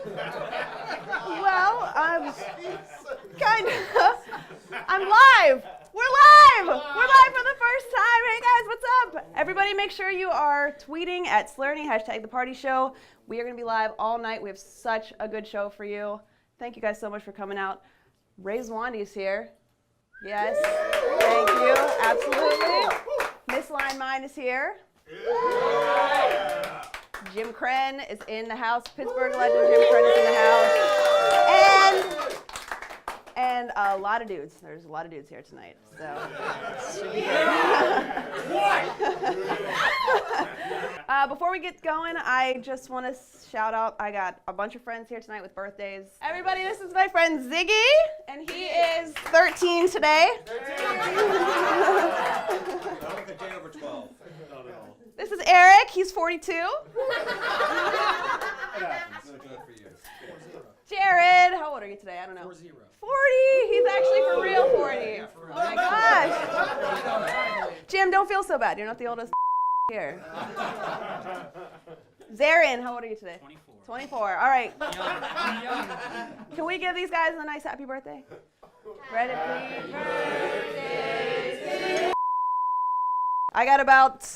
Well, I'm live. We're live. We're live for the first time. Hey guys, what's up? Everybody make sure you are tweeting at Slurreny, #ThePartyShow. We are going to be live all night. We have such a good show for you. Thank you guys so much for coming out. Zawodni is here. Yes. Thank you. Absolutely. Misaligned Mind is here. Krenn is in the house. Pittsburgh legend Krenn is in the house. And a lot of dudes. There's a lot of dudes here tonight. So should be good. Before we get going, I just want to shout out, I got a bunch of friends here tonight with birthdays. Everybody, this is my friend Ziggy, and he is 13 today. 12. This is Eric, he's 42. Jared, how old are you today? I don't know. 40. He's actually for real 40. Oh my gosh. Jim, don't feel so bad. You're not the oldest here. Zarin, how old are you today? 24. All right. Can we give these guys a nice happy birthday? Ready? Happy birthday. I got about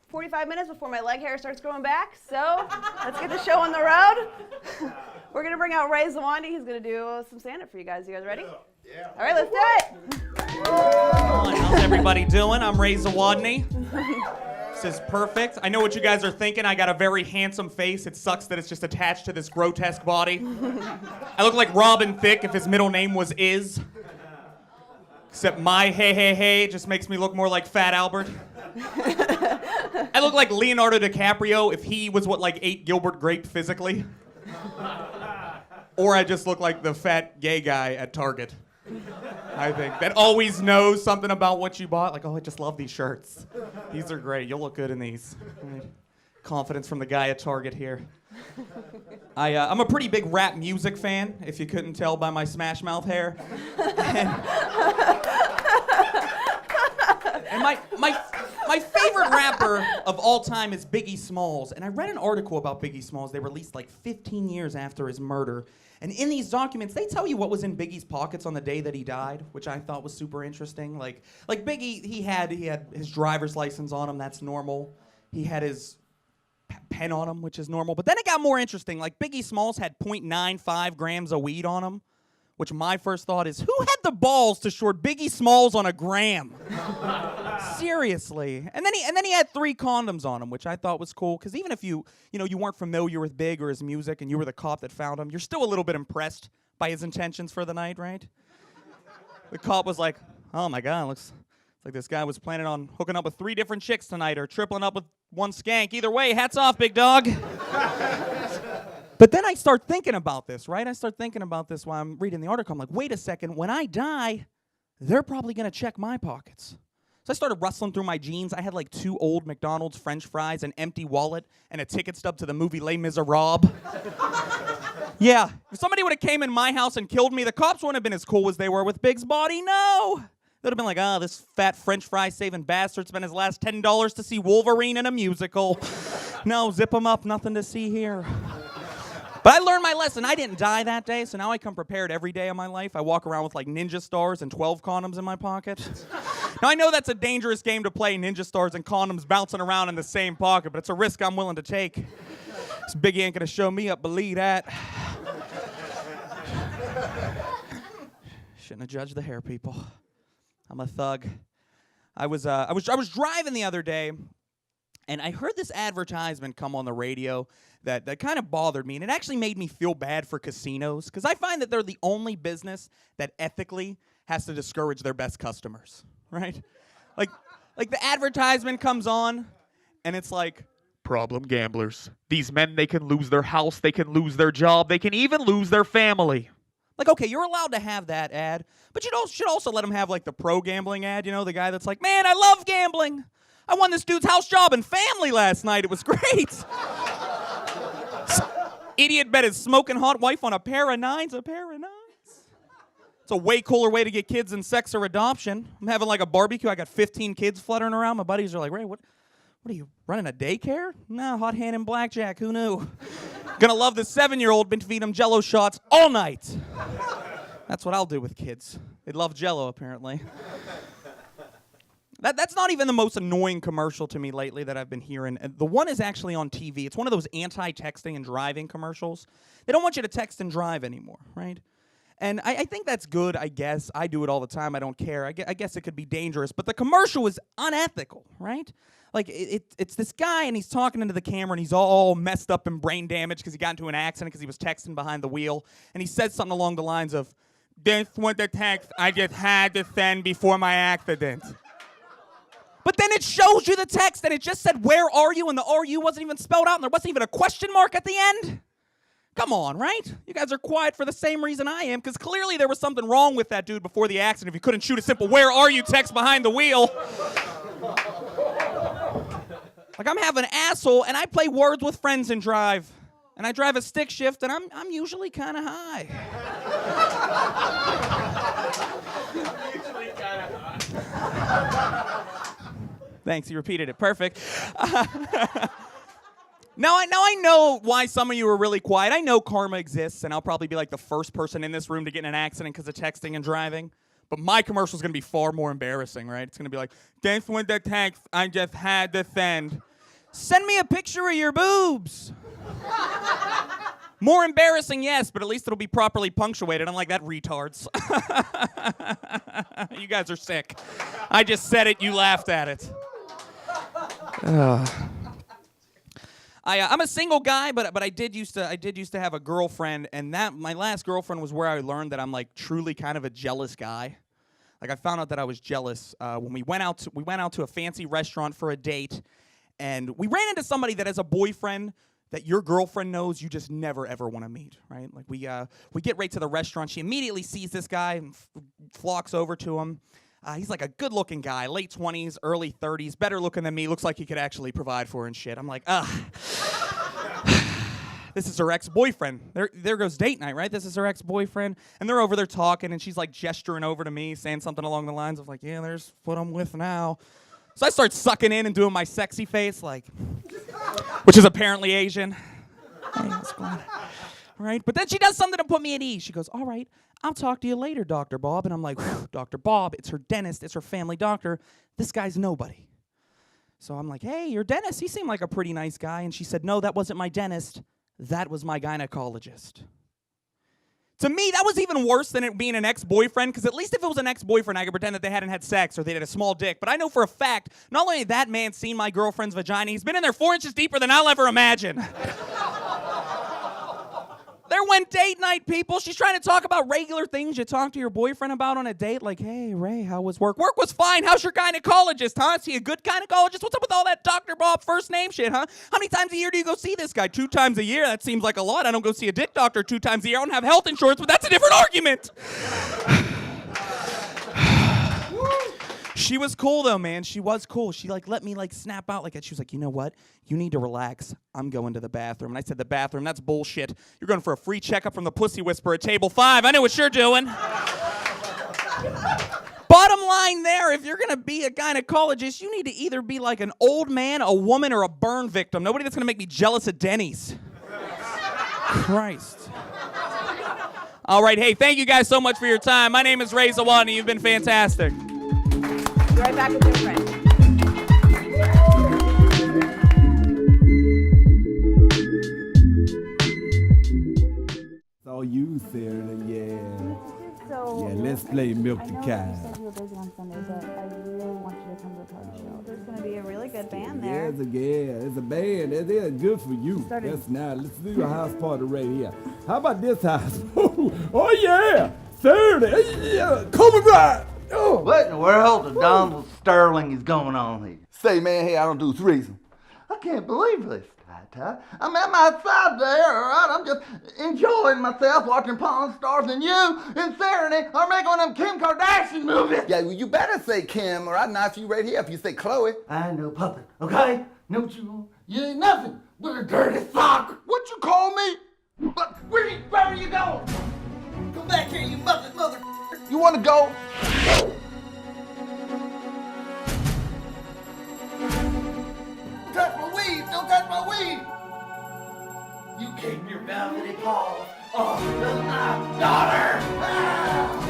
45 minutes before my leg hair starts growing back, so let's get the show on the road. We're going to bring out Zawodni. He's going to do some stand-up for you guys. You guys ready? Yeah. All right, let's do it. How's everybody doing? I'm Zawodni. This is perfect. I know what you guys are thinking. I got a very handsome face. It sucks that it's just attached to this grotesque body. I look like Robin Thicke if his middle name was Iz. Except my hey just makes me look more like Fat Albert. I look like Leonardo DiCaprio if he was what like ate Gilbert Grape physically. Or I just look like the fat gay guy at Target. I think that always knows something about what you bought. Like, oh, I just love these shirts. These are great. You'll look good in these. Right. Confidence from the guy at Target here. I'm a pretty big rap music fan, if you couldn't tell by my Smash Mouth hair. And my favorite rapper of all time is Biggie Smalls. And I read an article about Biggie Smalls. They released like 15 years after his murder. And in these documents, they tell you what was in Biggie's pockets on the day that he died, which I thought was super interesting. Like Biggie, he had his driver's license on him. That's normal. He had his pen on him, which is normal. But then it got more interesting. Like Biggie Smalls had 0.95 grams of weed on him, which my first thought is, who had the balls to short Biggie Smalls on a gram? Seriously. And then he had 3 condoms on him, which I thought was cool, because even if you weren't familiar with Big or his music and you were the cop that found him, you're still a little bit impressed by his intentions for the night, right? The cop was like, oh my God, looks like this guy was planning on hooking up with 3 different chicks tonight or tripling up with 1 skank. Either way, hats off, big dog. But then I start thinking about this, right? I start thinking about this while I'm reading the article. I'm like, wait a second. When I die, they're probably going to check my pockets. So I started rustling through my jeans. I had like 2 old McDonald's French fries, an empty wallet, and a ticket stub to the movie Les Miserables. Yeah. If somebody would have came in my house and killed me, the cops wouldn't have been as cool as they were with Big's body. No. They'd have been like, oh, this fat French fry saving bastard spent his last $10 to see Wolverine in a musical. No, zip him up. Nothing to see here. But I learned my lesson. I didn't die that day, so now I come prepared every day of my life. I walk around with like ninja stars and 12 condoms in my pocket. Now I know that's a dangerous game to play, ninja stars and condoms bouncing around in the same pocket, but it's a risk I'm willing to take. This Biggie ain't gonna show me up, believe that. Shouldn't have judged the hair, people. I'm a thug. I was driving the other day, and I heard this advertisement come on the radio that kind of bothered me, and it actually made me feel bad for casinos, because I find that they're the only business that ethically has to discourage their best customers, right? Like the advertisement comes on, and it's like, problem gamblers. These men, they can lose their house, they can lose their job, they can even lose their family. Like, okay, you're allowed to have that ad, but you should also let them have, like, the pro gambling ad, the guy that's like, man, I love gambling. I won this dude's house, job, and family last night. It was great. Idiot bet his smoking hot wife on a pair of nines. It's a way cooler way to get kids in sex or adoption. I'm having, like, a barbecue. I got 15 kids fluttering around. My buddies are like, Ray, what What are you, running a daycare? No, hot hand and blackjack, who knew? Gonna love the 7-year-old, been feeding him Jell-O shots all night. That's what I'll do with kids. They love Jell-O, apparently. That's not even the most annoying commercial to me lately that I've been hearing. The one is actually on TV. It's one of those anti-texting and driving commercials. They don't want you to text and drive anymore, right? And I think that's good, I guess. I do it all the time. I don't care. I guess it could be dangerous. But the commercial is unethical, right? Like, it's this guy, and he's talking into the camera, and he's all messed up and brain damaged because he got into an accident because he was texting behind the wheel. And he said something along the lines of, "This was the text I just had to send before my accident." But then it shows you the text, and it just said, "Where are you?" And the "are you" wasn't even spelled out, and there wasn't even a question mark at the end. Come on, right? You guys are quiet for the same reason I am, because clearly there was something wrong with that dude before the accident if you couldn't shoot a simple "where are you" text behind the wheel. Like, I'm half an asshole, and I play Words with Friends and drive. And I drive a stick shift, and I'm usually kind of high. Thanks, you repeated it. Perfect. Now I know why some of you are really quiet. I know karma exists, and I'll probably be like the first person in this room to get in an accident because of texting and driving. But my commercial is going to be far more embarrassing, right? It's going to be like, "Thanks for the text I just had to send. Send me a picture of your boobs." More embarrassing, yes, but at least it'll be properly punctuated, unlike that retards. You guys are sick. I just said it, you laughed at it. I'm a single guy, but I did used to have a girlfriend, and my last girlfriend was where I learned that I'm like truly kind of a jealous guy. Like, I found out that I was jealous when we went out to a fancy restaurant for a date, and we ran into somebody that has a boyfriend that your girlfriend knows you just never ever want to meet, right? Like, we get right to the restaurant. She immediately sees this guy and flocks over to him. He's like a good-looking guy, late 20s, early 30s, better looking than me. Looks like he could actually provide for her and shit. I'm like, this is her ex-boyfriend. There goes date night, right? This is her ex-boyfriend. And they're over there talking, and she's like gesturing over to me, saying something along the lines of like, "Yeah, there's what I'm with now." So I start sucking in and doing my sexy face, like, which is apparently Asian. Hey, what's going on? Right? But then she does something to put me at ease. She goes, "All right, I'll talk to you later, Dr. Bob." And I'm like, Dr. Bob, it's her dentist, it's her family doctor. This guy's nobody. So I'm like, "Hey, your dentist, he seemed like a pretty nice guy." And she said, "No, that wasn't my dentist. That was my gynecologist." To me, that was even worse than it being an ex-boyfriend, because at least if it was an ex-boyfriend, I could pretend that they hadn't had sex or they had a small dick. But I know for a fact, not only had that man seen my girlfriend's vagina, he's been in there 4 inches deeper than I'll ever imagine. There went date night, people. She's trying to talk about regular things you talk to your boyfriend about on a date, like, "Hey, Ray, how was work?" "Work was fine. How's your gynecologist, huh? Is he a good gynecologist? What's up with all that Dr. Bob first name shit, huh? How many times a year do you go see this guy?" 2 times a year? That seems like a lot. I don't go see a dick doctor 2 times a year. I don't have health insurance, but that's a different argument. She was cool, though, man. She was cool. She, let me, snap out like that. She was like, "You know what? You need to relax. I'm going to the bathroom." And I said, "The bathroom? That's bullshit. You're going for a free checkup from the Pussy Whisperer at table 5. I know what you're doing." Bottom line there, if you're going to be a gynecologist, you need to either be like an old man, a woman, or a burn victim. Nobody that's going to make me jealous of Denny's. Christ. All right, hey, thank you guys so much for your time. My name is Ray Zawodni. You've been fantastic. Be right back with your friend. It's all you, Sereny, yeah. So, Yeah, let's play Milk the I know Cow. you said you were busy on Sunday, but I really want you to come to the party show. There's going to be a really good band Yeah, there. it's a band. It's good for you. Started- That's nice. Let's do a house party right here. How about this house? Oh yeah, Sereny. Yeah, coming right. Oh. What in the world of Donald Sterling is going on here? Say, man, hey, I don't do threesome. I can't believe this, Ty. I'm at my side there, all right? I'm just enjoying myself watching Pawn Stars, and you and Sereny are making one of them Kim Kardashian movies. Yeah, well, you better say Kim, or I'd knife you right here if you say Chloe. I ain't no puppet, okay? Know what you want? You ain't nothing but a dirty sock. What you call me? But where are you going? Come back here, you mother. You want to go? my weed. You keep your velvety paws off of my daughter. Ah!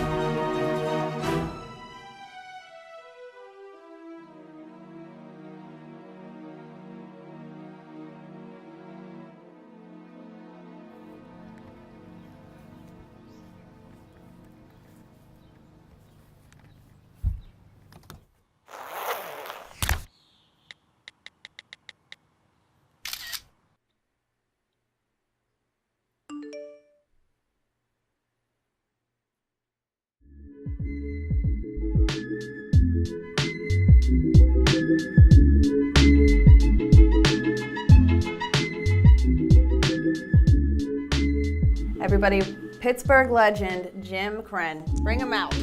Everybody, Pittsburgh legend Jim Krenn. Bring him out.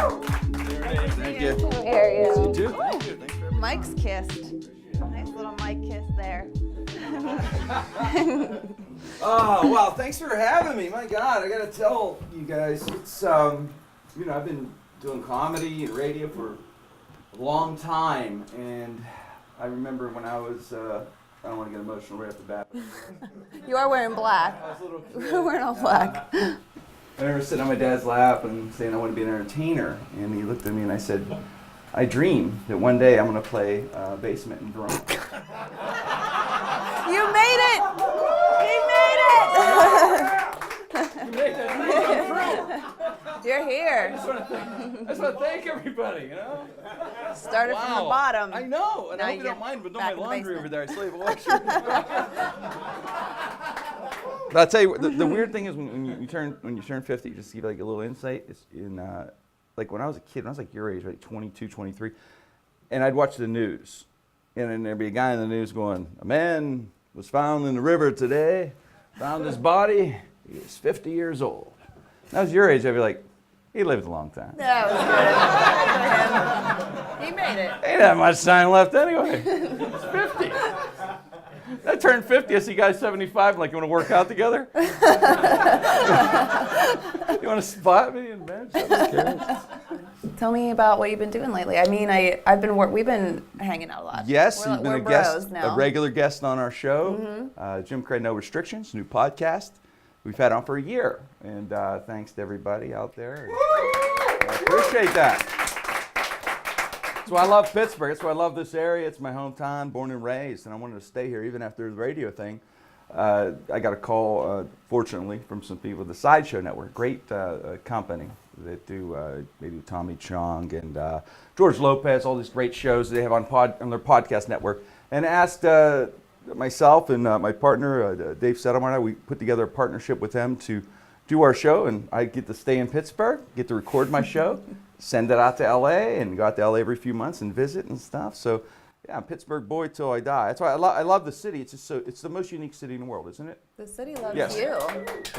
Thank you. There you go. You too. Thank you. Thanks for Mike's kissed. Nice little Mike kiss there. Oh, wow, thanks for having me. My God, I gotta tell you guys, it's, you know, I've been doing comedy and radio for a long time, and I remember when I was, I don't want to get emotional right off the bat. You are wearing black. I was a little kid. You're wearing all black. I remember sitting on my dad's lap and saying I want to be an entertainer, and he looked at me and I said, I dream that one day I'm going to play basement and drum. You made it! You made it! You made that dream come true. You're here. I just want to thank everybody, you know? Started from the bottom. I know, and Now I hope you you don't get mind, but don't back my in the laundry basement. over there. I still have a washer. But I'll tell you, the weird thing is when you turn 50, just to give like a little insight, is in like when I was a kid, when I was like your age, like 22, 23, and I'd watch the news, and then there'd be a guy in the news going, "A man was found in the river today, found his body, he was 50 years old." When I was your age, I'd be like, he lived a long time. That was good. Good for him. He made it. Ain't that much time left anyway. It's 50. I turned 50, I see guys 75, I'm like, you want to work out together? You want to spot me in bench? I don't care. Tell me about what you've been doing lately. I mean, we've been hanging out a lot. Yes, we're, you've been we're a guest, bros now. a regular guest on our show. Jim Krenn, No Restrictions, new podcast. We've had on for a year, and thanks to everybody out there. I appreciate that. That's why I love Pittsburgh. That's why I love this area. It's my hometown, born and raised, and I wanted to stay here even after the radio thing. I got a call, fortunately, from some people at the Sideshow Network, great company that do maybe Tommy Chong and George Lopez, all these great shows they have on their podcast network, and asked myself and my partner, Dave Settlemar, and I, we put together a partnership with them to do our show, and I get to stay in Pittsburgh, get to record my show, send it out to LA, and go out to LA every few months and visit and stuff. So yeah, I'm a Pittsburgh boy till I die. That's why I love the city. It's just it's the most unique city in the world, isn't it? The city loves Yes. you.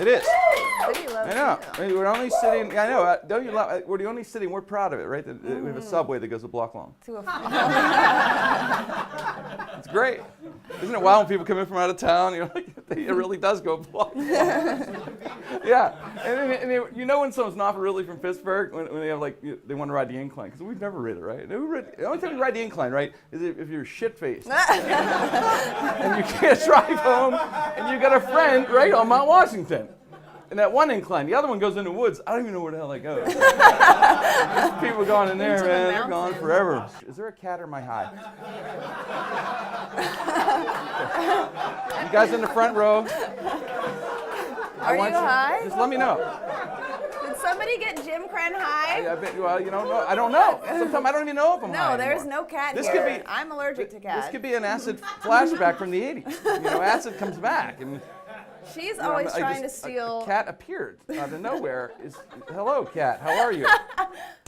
It is. The city loves I know. you. I mean, we're the only city. I know. Don't you love? We're the only city. And we're proud of it, right? We have a subway that goes a block long. It's great. Isn't it wild when people come in from out of town? You're like, it really does go a block long. Yeah. And you know when someone's not really from Pittsburgh when they have like they want to ride the incline because we've never ridden it, right? The only time you ride the incline, right, is if you're shit-faced and you can't drive home and you got a friend right on Mount Washington. And that one incline, the other one goes in the woods. I don't even know where the hell that goes. There's people going in there, Into the man. They're gone mountains. forever. Is there a cat or am I high? You guys in the front row. Are you high? Just let me know. Did somebody get Jim Krenn high? Well, you know, I don't know. Sometimes I don't even know if I'm high No, there's anymore. no cat This here. could be- I'm allergic to cats. This could be an acid flashback from the 80s. You know, acid comes back. And, She's you know, always I trying to just- steal. A cat appeared out of nowhere. Hello, cat. How are you?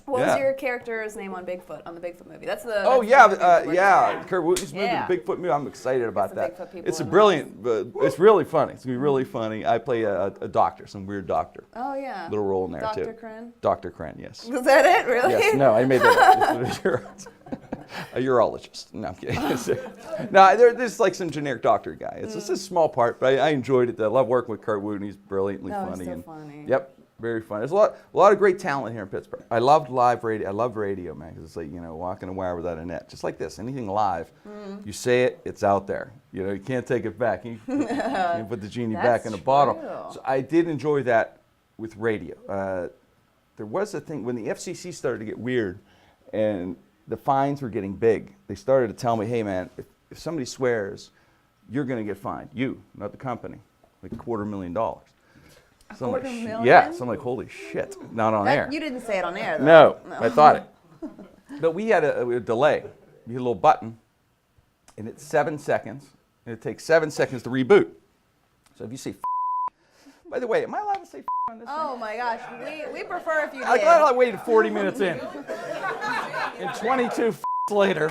What Yeah. was your character's name on Bigfoot, on the Bigfoot movie? That's the. Oh that's yeah, the movie we're yeah. talking Kurt Wooten's movie, Yeah. the Bigfoot movie. I'm excited about It's the that. Bigfoot people It's a in brilliant. It's really funny. It's gonna be really funny. I play a doctor, some weird doctor. Oh yeah. Little role in there too. Dr. Krenn. Dr. Krenn, yes. Was that it? Really? Yes. No, I made that up. A urologist. No, I'm kidding. No, there's like some generic doctor guy. It's just a small part, but I enjoyed it. I love working with Kurt Wooten. He's brilliantly Oh, he's funny. so and, funny. Yep. Very fun. There's a lot of great talent here in Pittsburgh. I loved live radio. I love radio, man, because it's like, walking a wire without a net. Just like this, anything live, you say it, it's out there. You can't take it back. You can't put the genie back in the bottle. So I did enjoy that with radio. There was a thing, when the FCC started to get weird and the fines were getting big, they started to tell me, hey, man, if somebody swears, you're going to get fined. You, not the company, like $250,000. So I'm like, yeah, so I'm like, holy shit, not on air. You didn't say it on air, though. No, I thought it. But we had a delay. We had a little button, and it's 7 seconds, and it takes 7 seconds to reboot. So if you say, by the way, am I allowed to say on this Oh thing? my gosh, we prefer if you did. I'm glad I waited 40 minutes in, and 22 later,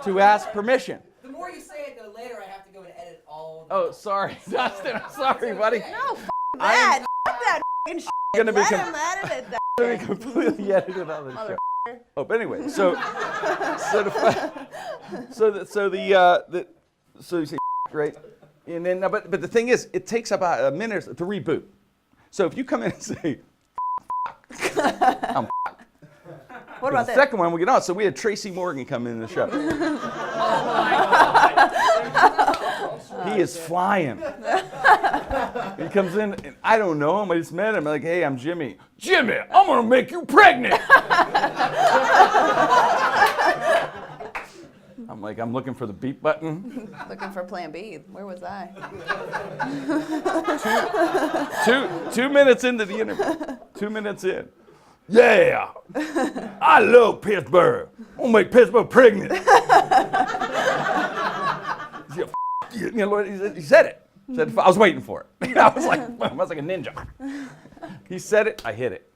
to ask permission. The more you say it, the later I have to go and edit all the... Oh, sorry, Dustin, I'm sorry, buddy. No, that. Fuck that f***ing shit. Gonna be Let him edit that. Gonna be completely edited on the show. Oh, but anyway, so you say right, and then but the thing is, it takes about a minute to reboot. So if you come in and say, I'm What about the this? second one we get on. So we had Tracy Morgan come in the show. He is flying. He comes in, and I don't know him. I just met him. I'm like, hey, I'm Jimmy. Jimmy, I'm going to make you pregnant. I'm like, I'm looking for the beep button. Looking for Plan B. Where was I? 2 minutes into the interview. 2 minutes in. Yeah, I love Pittsburgh. I'm going to make Pittsburgh pregnant. He said it. I was waiting for it. I was like a ninja. He said it, I hit it.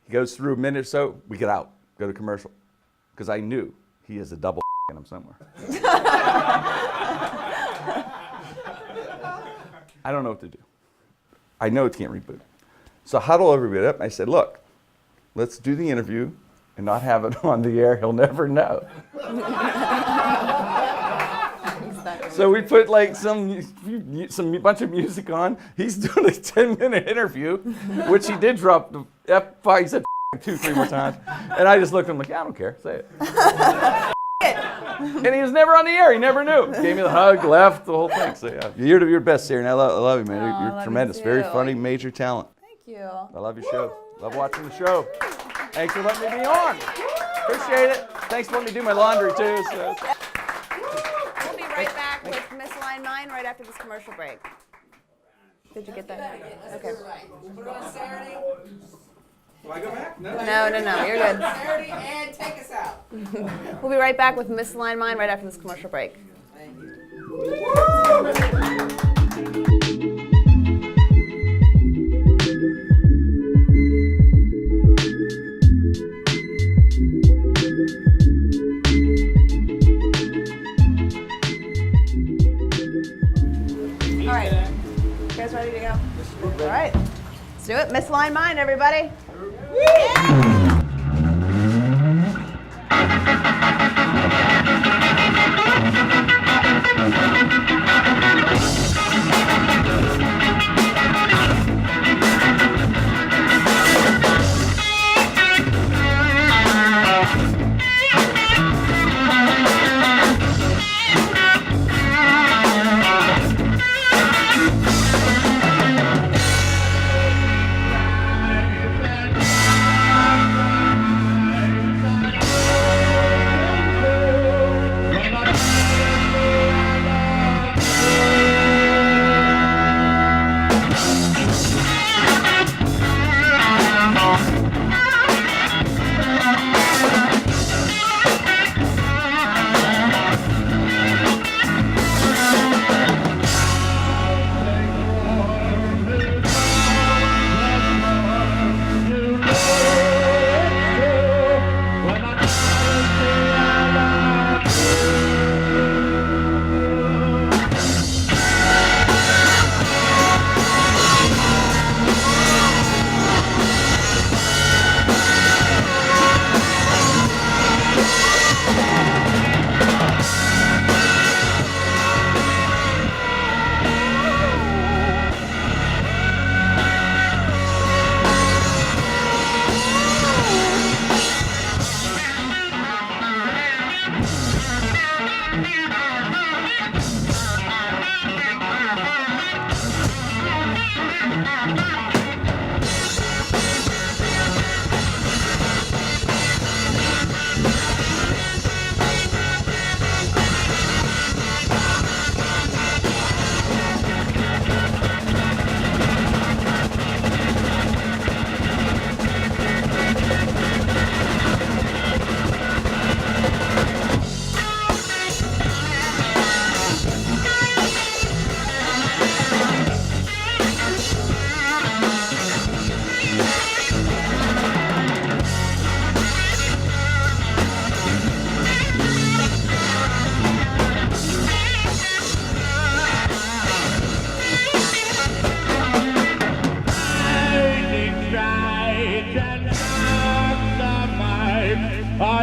He goes through a minute or so, we get out, go to commercial. Because I knew he has a double in him somewhere. I don't know what to do. I know it can't reboot. So I huddle everybody up and I said, look, let's do the interview and not have it on the air. He'll never know. So we put like some bunch of music on. He's doing a 10-minute interview, which he did drop the F5. He said 2-3 more times, and I just looked at him like, I don't care, say it. And he was never on the air. He never knew. Gave me the hug, left, the whole thing. So yeah, you're the best, Sereny. I love you, man. You're tremendous. Very funny, major talent. Thank you. I love your show. Love watching the show. Thanks for letting me be on. Appreciate it. Thanks for letting me do my laundry too. So. We'll be right back with Misaligned Mind right after this commercial break. Did you get that? Okay. Put on Sereny. Do I go back? No. No, you're good. Sereny, and take us out. We'll be right back with Misaligned Mind right after this commercial break. Thank you. All right. You guys ready to go? All right. Let's do it. Misaligned Mind, everybody.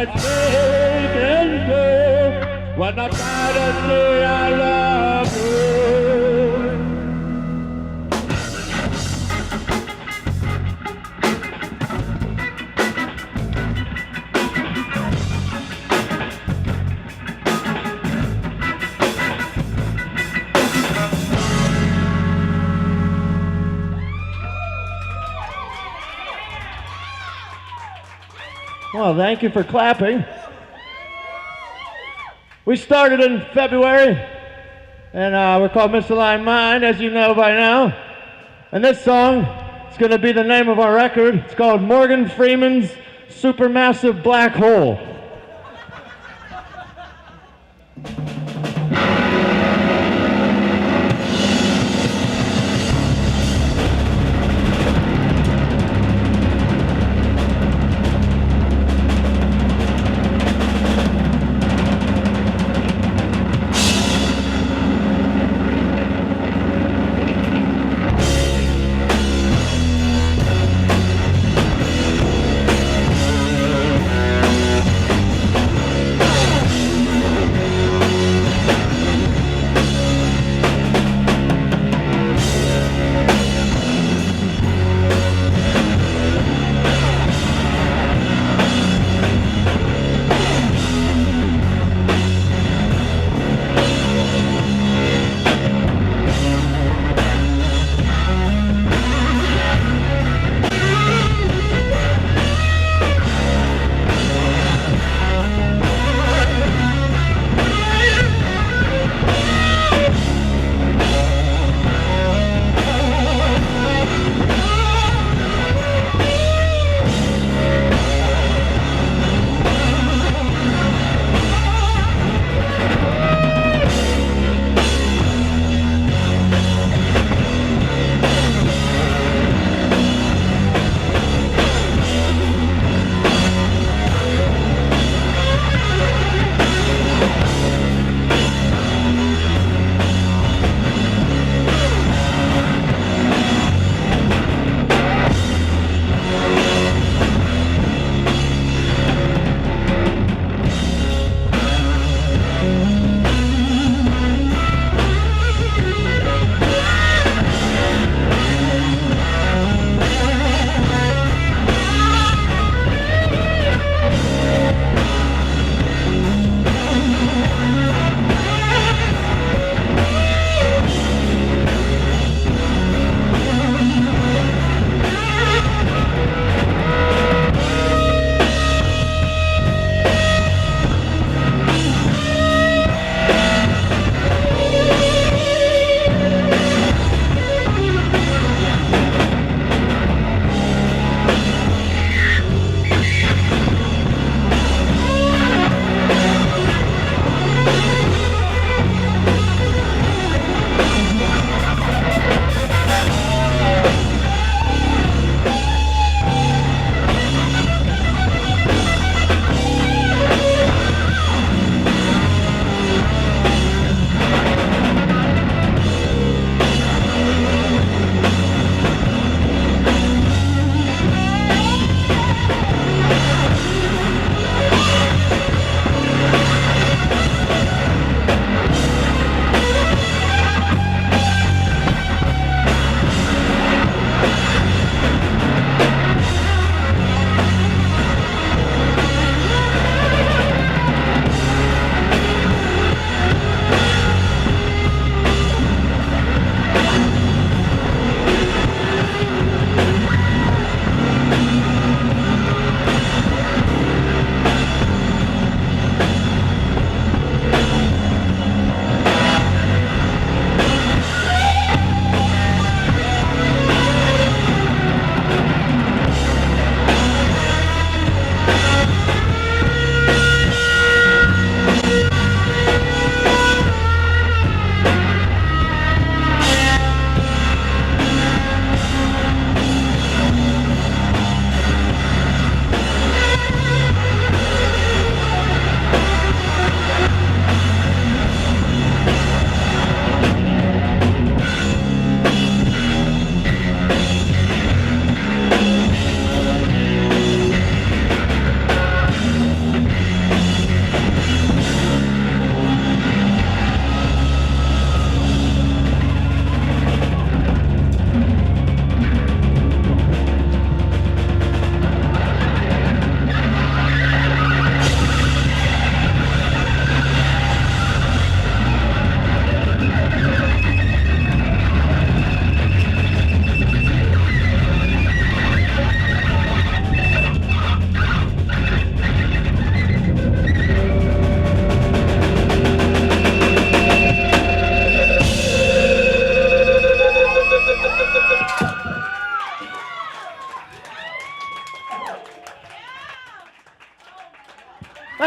I take and go when I try to say I love you. Well, thank you for clapping. We started in February, and we're called Misaligned Mind, as you know by now. And this song is going to be the name of our record. It's called Morgan Freeman's Supermassive Black Hole.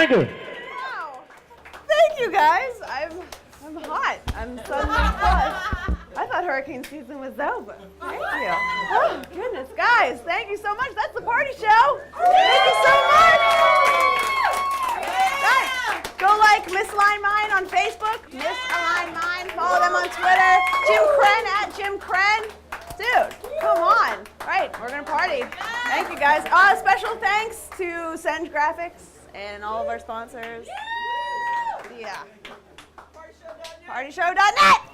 Tiger. Wow. Thank you guys. I'm hot. I'm suddenly flushed. I thought hurricane season was over. Thank you. Oh, goodness. Guys, thank you so much. That's the party show. Thank you so much. Guys, go like Misaligned Mind on Facebook. Misaligned Mind. Follow them on Twitter. Jim Krenn at Jim Krenn. Dude, come on. All right, we're going to party. Thank you, guys. Special thanks to Send Graphics and all of our sponsors. Yeah. Partyshow.net.